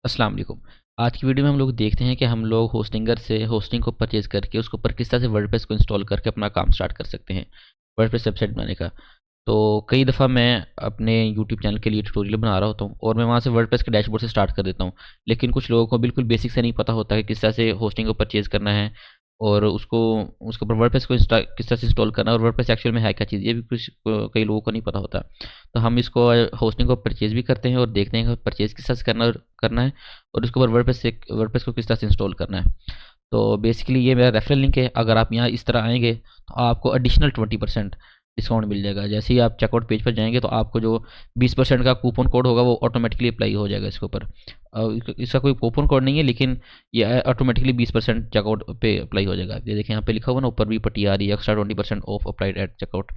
अस्सलाम वालेकुम। आज की वीडियो में हम लोग देखते हैं कि हम लोग होस्टिंगर से होस्टिंग को परचेज़ करके उसके ऊपर किस तरह से वर्डप्रेस को इंस्टॉल करके अपना काम स्टार्ट कर सकते हैं, वर्डप्रेस वेबसाइट बनाने का। तो कई दफ़ा मैं अपने यूट्यूब चैनल के लिए ट्यूटोरियल बना रहा होता हूँ और मैं वहाँ से वर्डप्रेस के डैशबोर्ड से स्टार्ट कर देता हूँ। लेकिन कुछ लोगों को बिल्कुल बेसिक से नहीं पता होता कि किस तरह से होस्टिंग को परचेज़ करना है और उसको उसके ऊपर वर्डप्रेस को किस तरह से इंस्टॉल करना है और वर्डप्रेस एक्चुअल में है क्या चीज़, ये भी कई लोगों को नहीं पता होता। तो हम इसको होस्टिंग को परचेज़ भी करते हैं और देखते हैं कि परचेज़ किस तरह से करना है और उसके ऊपर वर्डप्रेस को किस तरह से इंस्टॉल करना है। तो बेसिकली ये मेरा रेफरल लिंक है। अगर आप यहाँ इस तरह आएँगे तो आपको एडिशनल 20% डिस्काउंट मिल जाएगा। जैसे ही आप चेकआउट पेज पर जाएँगे तो आपको जो 20% का कूपन कोड होगा वो ऑटोमेटिकली अप्लाई हो जाएगा इसके ऊपर। इसका कोई कूपन कोड नहीं है, लेकिन ये ऑटोमेटिकली 20% चेकआउट पे अप्लाई हो जाएगा। ये देखिए यहाँ पे लिखा हुआ ना, ऊपर भी पट्टी आ रही है, extra 20% off applied at checkout.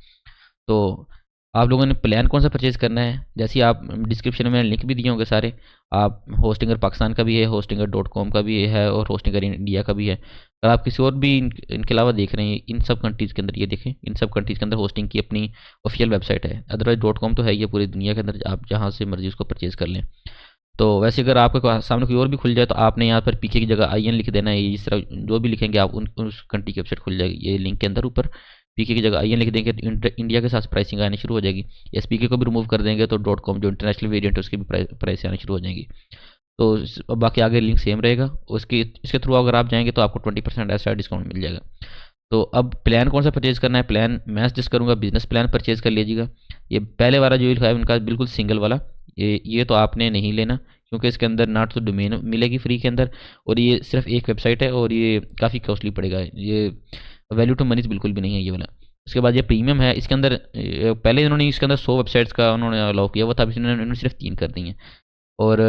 तो आप लोगों ने प्लान कौन सा परचेज़ करना है, जैसे ही आप डिस्क्रिप्शन में लिंक भी दिए होंगे सारे। आप होस्टिंगर पाकिस्तान का भी है, होस्टिंगर डॉट कॉम का भी है और होस्टिंगर इंडिया का भी है। अगर आप किसी और भी इनके अलावा देख रहे हैं, इन सब कंट्रीज़ के अंदर ये देखें, इन सब कंट्रीज़ के अंदर होस्टिंग की अपनी ऑफिशियल वेबसाइट है। अदरवाइज़ डॉट कॉम तो है ही है पूरी दुनिया के अंदर, आप जहाँ से मर्ज़ी उसको परचेज़ कर लें। तो वैसे अगर आपके सामने कोई और भी खुल जाए तो आपने यहाँ पर पीके की जगह आईएन लिख देना है। इस तरह जो भी लिखेंगे आप उस कंट्री की वेबसाइट खुल जाएगी। ये लिंक के अंदर ऊपर पीके की जगह आईएन लिख देंगे तो इंडिया के साथ प्राइसिंग आनी शुरू हो जाएगी। एसपीके को भी रिमूव कर देंगे तो डॉट कॉम जो इंटरनेशनल वेरिएंट है उसकी भी प्राइस आनी शुरू हो जाएगी। तो बाकी आगे लिंक सेम रहेगा। उसके इसके थ्रू अगर आप जाएंगे तो आपको 20% ऐसा डिस्काउंट मिल जाएगा। तो अब प्लान कौन सा परचेज़ करना है, प्लान मैं सजेस्ट करूँगा बिजनेस प्लान परचेज़ कर लीजिएगा। ये पहले वाला जो लिखा है उनका बिल्कुल सिंगल वाला, ये तो आपने नहीं लेना, क्योंकि इसके अंदर ना तो डोमेन मिलेगी फ्री के अंदर और ये सिर्फ एक वेबसाइट है और ये काफ़ी कॉस्टली पड़ेगा। ये वैल्यू टू मनी बिल्कुल भी नहीं है ये वाला। उसके बाद ये प्रीमियम है। इसके अंदर पहले इन्होंने इसके अंदर 100 वेबसाइट्स का उन्होंने अलाउ किया हुआ था, अब इन्होंने सिर्फ 3 कर दी हैं और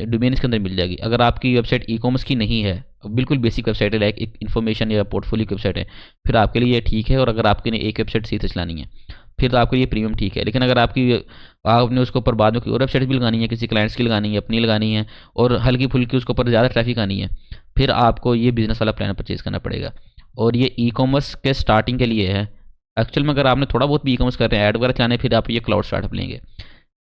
डोमेन इसके अंदर मिल जाएगी। अगर आपकी वेबसाइट ई कॉमर्स की नहीं है, बिल्कुल बेसिक वेबसाइट है, लाइक एक इन्फॉर्मेशन या पोर्टफोलियो की वेबसाइट है, फिर आपके लिए ये ठीक है। और अगर आपके ने एक वेबसाइट सही से चलानी है फिर तो आपके लिए प्रीमियम ठीक है। लेकिन अगर आपने उसके ऊपर बाद में कोई और वेबसाइट भी लगानी है, किसी क्लाइंट्स की लगानी है, अपनी लगानी है और हल्की फुल्की उसके ऊपर ज़्यादा ट्रैफिक आनी है, फिर आपको ये बिजनेस वाला प्लान परचेज़ करना पड़ेगा। और ये ई कॉमर्स के स्टार्टिंग के लिए है। एक्चुअल में अगर आपने थोड़ा बहुत भी ई कॉमर्स कर रहे हैं, ऐड वगैरह चलाने, फिर आप ये क्लाउड स्टार्टअप लेंगे।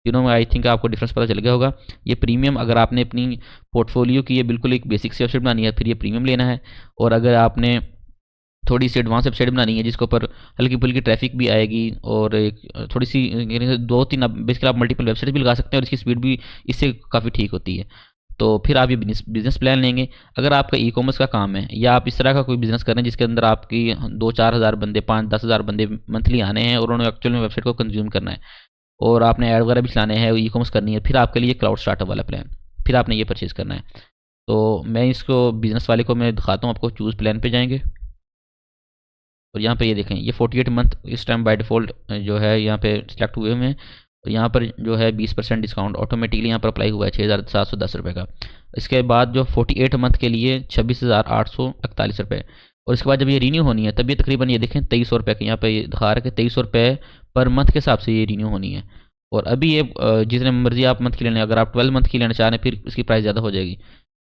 आई थिंक आपको डिफरेंस पता चल गया होगा। ये प्रीमियम अगर आपने अपनी पोर्टफोलियो की ये बिल्कुल एक बेसिक सी वेबसाइट बनानी है, फिर ये प्रीमियम लेना है। और अगर आपने थोड़ी सी एडवांस वेबसाइट बनानी है जिसके ऊपर हल्की फुल्की ट्रैफिक भी आएगी और एक थोड़ी सी दो तीन बेसिकली आप मल्टीपल वेबसाइट भी लगा सकते हैं और इसकी स्पीड भी इससे काफ़ी ठीक होती है। तो फिर आप ये बिजनेस प्लान लेंगे। अगर आपका ई कॉमर्स का काम है या आप इस तरह का कोई बिजनेस कर रहे हैं जिसके अंदर आपकी 2-4 हज़ार बंदे, 5-10 हज़ार बंदे मंथली आने हैं और उन्होंने एक्चुअल में वेबसाइट को कंज्यूम करना है और आपने ऐड वगैरह भी चलाने हैं, ई कॉमर्स करनी है, फिर आपके लिए क्लाउड स्टार्टअप वाला प्लान, फिर आपने ये परचेज़ करना है। तो मैं इसको बिज़नेस वाले को मैं दिखाता हूँ आपको। चूज़ प्लान पे जाएंगे और यहाँ पे ये देखें, ये 48 मंथ इस टाइम बाय डिफ़ॉल्ट जो है यहाँ पे सिलेक्ट हुए हुए हैं। और यहाँ पर जो है 20% डिस्काउंट ऑटोमेटिकली यहाँ पर अप्लाई हुआ है 6,710 रुपये का। इसके बाद जो 48 मंथ के लिए 26,841 रुपये। और इसके बाद जब ये रीन्यू होनी है तब ये तकरीबन ये देखें 2300 रुपये की यहाँ पे ये दिखा रहा है कि 2300 रुपये पर मंथ के हिसाब से ये रीन्यू होनी है। और अभी ये जितने मर्जी आप मंथ की लेने, अगर आप 12 मंथ की लेना चाह रहे हैं फिर इसकी प्राइस ज़्यादा हो जाएगी।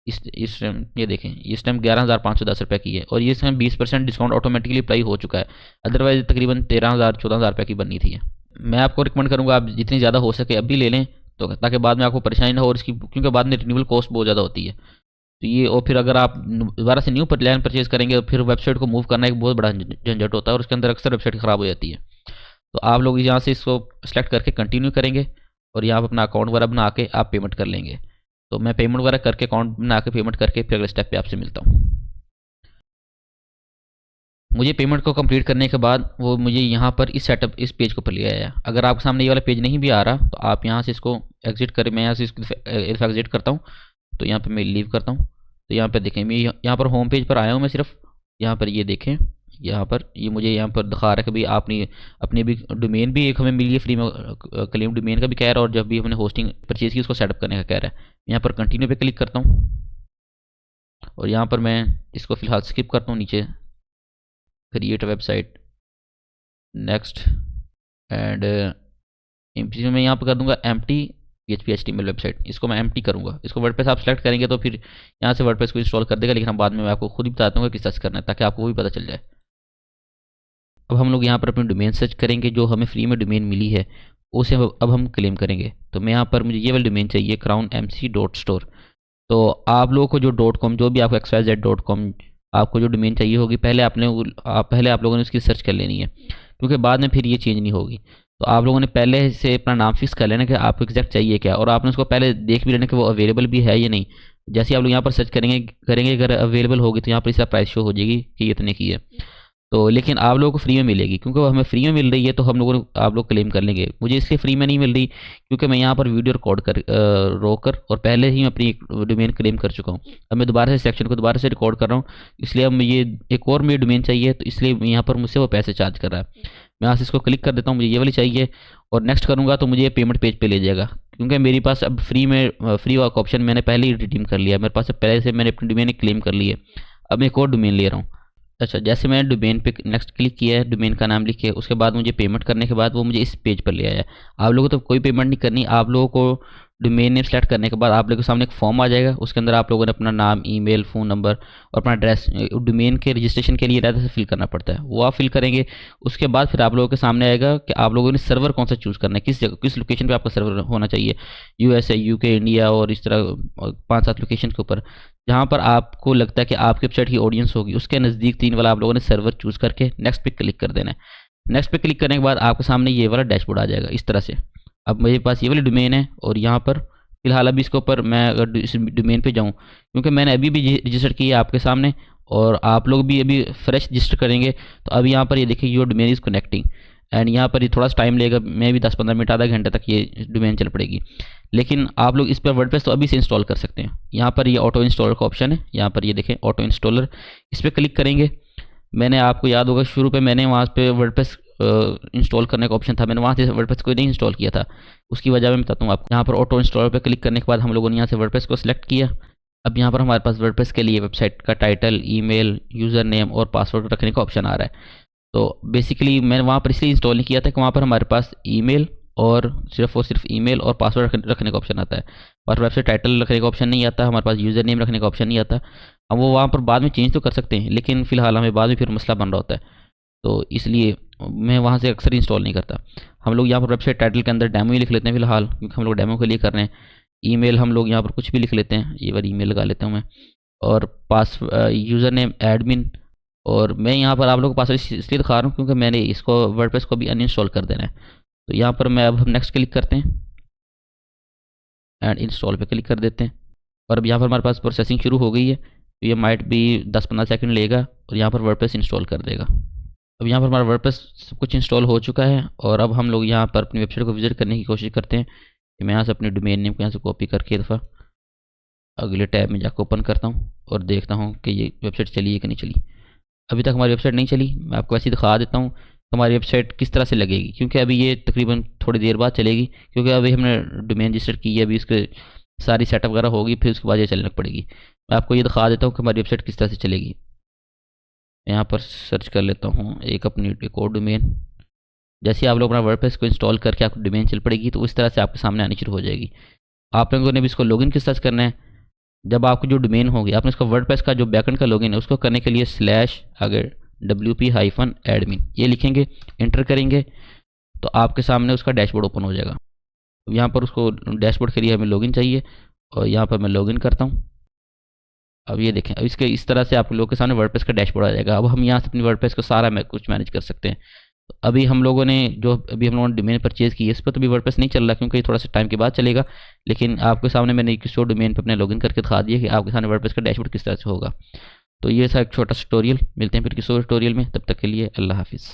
इस टाइम ये देखें, इस टाइम 11,510 रुपये की है और ये इसमें 20% डिस्काउंट ऑटोमेटिकली अप्लाई हो चुका है। अदरवाइज तकरीबन 13,000-14,000 रुपये की बननी थी। मैं आपको रिकमेंड करूँगा आप जितनी ज़्यादा हो सके अभी ले लें, तो ताकि बाद में आपको परेशानी ना हो। और इसकी क्योंकि बाद में रिन्यूअल कॉस्ट बहुत ज़्यादा होती है, तो ये और फिर अगर आप दोबारा से न्यू प्लान परचेज़ करेंगे फिर वेबसाइट को मूव करना एक बहुत बड़ा झंझट होता है और उसके अंदर अक्सर वेबसाइट ख़राब हो जाती है। तो आप लोग यहाँ से इसको सेलेक्ट करके कंटिन्यू करेंगे और यहाँ पर अपना अकाउंट वगैरह बना के आप पेमेंट कर लेंगे। तो मैं पेमेंट वगैरह करके अकाउंट बना के पेमेंट करके फिर अगले स्टेप पे आपसे मिलता हूँ। मुझे पेमेंट को कंप्लीट करने के बाद वो मुझे यहाँ पर इस पेज के ऊपर ले आया। अगर आपके सामने ये वाला पेज नहीं भी आ रहा तो आप यहाँ से इसको एग्जिट करें। मैं यहाँ से इसको एग्जिट करता हूँ, तो यहाँ पे मैं लीव करता हूँ। तो यहाँ पे देखें, मैं यहाँ पर होम पेज पर आया हूँ मैं सिर्फ। यहाँ पर ये देखें, यहाँ पर ये मुझे यहाँ पर दिखा रहा है कि भाई आपने अपनी भी डोमेन भी एक हमें मिली है फ्री में, क्लेम डोमेन का भी कह रहा है और जब भी हमने होस्टिंग परचेज की उसको सेटअप करने का कह रहा है। यहाँ पर कंटिन्यू पे क्लिक करता हूँ और यहाँ पर मैं इसको फ़िलहाल स्किप करता हूँ। नीचे create website, next and empty मैं यहाँ पर कर दूंगा एम्प्टी PHP HTML वेबसाइट। इसको मैं एम्प्टी करूँगा। इसको वर्डप्रेस आप सेलेक्ट करेंगे तो फिर यहाँ से वर्डप्रेस को इंस्टॉल कर देगा, लेकिन हम बाद में मैं आपको खुद ही बताता हूँ किस तरह से करना है ताकि आपको वो भी पता चल जाए। अब हम लोग यहाँ पर अपनी डोमेन सर्च करेंगे, जो हमें फ्री में डोमेन मिली है उसे अब हम क्लेम करेंगे। तो मैं यहाँ पर मुझे ये वाली डोमेन चाहिए, crownmc.store। तो आप लोगों को जो .com, जो भी आपको xyz.com आपको जो डोमेन चाहिए होगी, पहले आप लोगों ने उसकी सर्च कर लेनी है, क्योंकि बाद में फिर ये चेंज नहीं होगी। तो आप लोगों ने पहले से अपना नाम फिक्स कर लेना कि आपको एग्जैक्ट चाहिए क्या, और आपने उसको पहले देख भी लेना कि वो अवेलेबल भी है या नहीं। जैसे ही आप लोग यहाँ पर सर्च करेंगे अगर अवेलेबल होगी तो यहाँ पर इसका प्राइस शो हो जाएगी कि इतने की है। तो लेकिन आप लोगों को फ्री में मिलेगी, क्योंकि वो हमें फ्री में मिल रही है तो हम लोगों आप लोग क्लेम कर लेंगे। मुझे इसलिए फ्री में नहीं मिल रही क्योंकि मैं यहाँ पर वीडियो रिकॉर्ड कर रोकर और पहले ही मैं अपनी डोमेन क्लेम कर चुका हूँ। अब मैं दोबारा से सेक्शन को दोबारा से रिकॉर्ड कर रहा हूँ, इसलिए अब ये एक और मुझे डोमेन चाहिए, तो इसलिए यहाँ पर मुझसे वो पैसे चार्ज कर रहा है। मैं यहाँ से इसको क्लिक कर देता हूँ, मुझे ये वाली चाहिए और नेक्स्ट करूँगा तो मुझे ये पेमेंट पेज पे ले जाएगा, क्योंकि मेरे पास अब फ्री का ऑप्शन मैंने पहले ही रिडीम कर लिया। मेरे पास पहले से मैंने अपनी डोमेन क्लेम कर ली है। अब मैं एक और डोमेन ले रहा हूँ। अच्छा, जैसे मैंने डोमेन पे नेक्स्ट क्लिक किया है, डोमेन का नाम लिख के उसके बाद मुझे पेमेंट करने के बाद वो मुझे इस पेज पर ले आया है। आप लोगों को तो कोई पेमेंट नहीं करनी, आप लोगों को डोमेन नेम सेलेक्ट करने के बाद आप लोगों के सामने एक फॉर्म आ जाएगा, उसके अंदर आप लोगों ने अपना नाम, ईमेल, फ़ोन नंबर और अपना एड्रेस, डोमेन के रजिस्ट्रेशन के लिए रहता है फिल करना पड़ता है, वो आप फिल करेंगे। उसके बाद फिर आप लोगों के सामने आएगा कि आप लोगों ने सर्वर कौन सा चूज़ करना है, किस जगह किस लोकेशन पे आपका सर्वर होना चाहिए, यूएसए, यूके, इंडिया और इस तरह 5-7 लोकेशन के ऊपर जहाँ पर आपको लगता है कि आपकी वेबसाइट की ऑडियंस होगी, उसके नज़दीक 3 वाला आप लोगों ने सर्वर चूज़ करके नेक्स्ट पे क्लिक कर देना है। नेक्स्ट पे क्लिक करने के बाद आपके सामने ये वाला डैशबोर्ड आ जाएगा इस तरह से। अब मेरे पास ये वाली डोमेन है और यहाँ पर फिलहाल अभी इसके ऊपर मैं अगर इस डोमेन पे जाऊँ, क्योंकि मैंने अभी भी रजिस्टर किया है आपके सामने और आप लोग भी अभी फ्रेश रजिस्टर करेंगे, तो अभी यहाँ पर ये देखिए your domain is connecting and यहाँ पर ये थोड़ा सा टाइम लेगा, मैं भी 10-15 मिनट आधा घंटे तक ये डोमेन चल पड़ेगी। लेकिन आप लोग इस पर वर्डप्रेस तो अभी से इंस्टॉल कर सकते हैं। यहाँ पर ये ऑटो इंस्टॉलर का ऑप्शन है, यहाँ पर ये देखें ऑटो इंस्टॉलर, इस पर क्लिक करेंगे। मैंने आपको याद होगा शुरू पे मैंने वहाँ पे वर्डप्रेस इंस्टॉल करने का ऑप्शन था, मैंने वहाँ से वर्डप्रेस को नहीं इंस्टॉल किया था, उसकी वजह मैं बताता हूँ आपको। यहाँ पर ऑटो इंस्टॉलर पर क्लिक करने के बाद हम लोगों ने यहाँ से वर्डप्रेस को सिलेक्ट किया। अब यहाँ पर हमारे पास वर्डप्रेस के लिए वेबसाइट का टाइटल, ईमेल, यूज़र नेम और पासवर्ड रखने का ऑप्शन आ रहा है। तो बेसिकली मैंने वहाँ पर इसलिए इंस्टॉल नहीं किया था कि वहाँ पर हमारे पास ईमेल और सिर्फ ईमेल और पासवर्ड रखने का ऑप्शन आता है, और वेबसाइट टाइटल रखने का ऑप्शन नहीं आता, हमारे पास यूज़र नेम रखने का ऑप्शन नहीं आता। हम वो वहाँ पर बाद में चेंज तो कर सकते हैं, लेकिन फ़िलहाल हमें बाद में फिर मसला बन रहा होता है, तो इसलिए मैं वहाँ से अक्सर इंस्टॉल नहीं करता। हम लोग यहाँ पर वेबसाइट टाइटल के अंदर डेमो ही लिख लेते हैं फ़िलहाल, क्योंकि हम लोग डेमो के लिए कर रहे हैं। ईमेल हम लोग यहाँ पर कुछ भी लिख लेते हैं, ये बार ईमेल लगा लेता हूँ मैं, और यूज़र नेम एडमिन। और मैं यहाँ पर आप लोगों को पासवर्ड इसलिए दिखा रहा हूँ क्योंकि मैंने इसको वर्डप्रेस को भी अनइंस्टॉल कर देना है। तो यहाँ पर मैं अब हम नेक्स्ट क्लिक करते हैं एंड इंस्टॉल पे क्लिक कर देते हैं, और अब यहाँ पर हमारे पास प्रोसेसिंग शुरू हो गई है, तो ये माइट भी 10-15 सेकंड लेगा और यहाँ पर वर्डप्रेस इंस्टॉल कर देगा। अब यहाँ पर हमारा वर्डप्रेस सब कुछ इंस्टॉल हो चुका है, और अब हम लोग यहाँ पर अपनी वेबसाइट को विजिट करने की कोशिश करते हैं। कि मैं यहाँ से अपनी डोमेन नेम को यहाँ से कॉपी करके एक दफ़ा अगले टैब में जाकर ओपन करता हूँ और देखता हूँ कि ये वेबसाइट चली है कि नहीं चली। अभी तक हमारी वेबसाइट नहीं चली, मैं आपको वैसे ही दिखा देता हूँ हमारी वेबसाइट किस तरह से लगेगी, क्योंकि अभी ये तकरीबन थोड़ी देर बाद चलेगी, क्योंकि अभी हमने डोमेन रजिस्टर की है, अभी इसके सारी सेटअप वगैरह होगी, फिर उसके बाद ये चलने पड़ेगी। मैं आपको ये दिखा देता हूँ कि हमारी वेबसाइट किस तरह से चलेगी। यहाँ पर सर्च कर लेता हूँ एक और डोमेन। जैसे ही आप लोग अपना वर्डप्रेस को इंस्टॉल करके आपको डोमेन चल पड़ेगी, तो उस तरह से आपके सामने आनी शुरू हो जाएगी। आप लोगों ने भी इसको लॉगिन किस तरह से करना है, जब आपको जो डोमेन होगी आपने इसका वर्डप्रेस का जो बैकएंड का लॉगिन है उसको करने के लिए स्लैश अगर wp-admin ये लिखेंगे, इंटर करेंगे, तो आपके सामने उसका डैशबोर्ड ओपन हो जाएगा। यहाँ पर उसको डैशबोर्ड के लिए हमें लॉगिन चाहिए, और यहाँ पर मैं लॉगिन करता हूँ। अब ये देखें, अब इसके इस तरह से आप लोगों के सामने वर्डप्रेस का डैशबोर्ड आ जाएगा। अब हम यहाँ से अपनी वर्डप्रेस को सारा कुछ मैनेज कर सकते हैं। तो अभी हम लोगों ने हम लोगों ने डोमेन परचेज़ की है, इस पर तो भी वर्डप्रेस नहीं चल रहा क्योंकि थोड़ा सा टाइम के बाद चलेगा, लेकिन आपके सामने मैंने किसी और डोमेन पर अपने लॉगिन करके दिखा दिया कि आपके सामने वर्डप्रेस का डैशबोर्ड किस तरह से होगा। तो ये था एक छोटा ट्यूटोरियल, मिलते हैं फिर किसी और ट्यूटोरियल में, तब तक के लिए अल्लाह हाफिज़।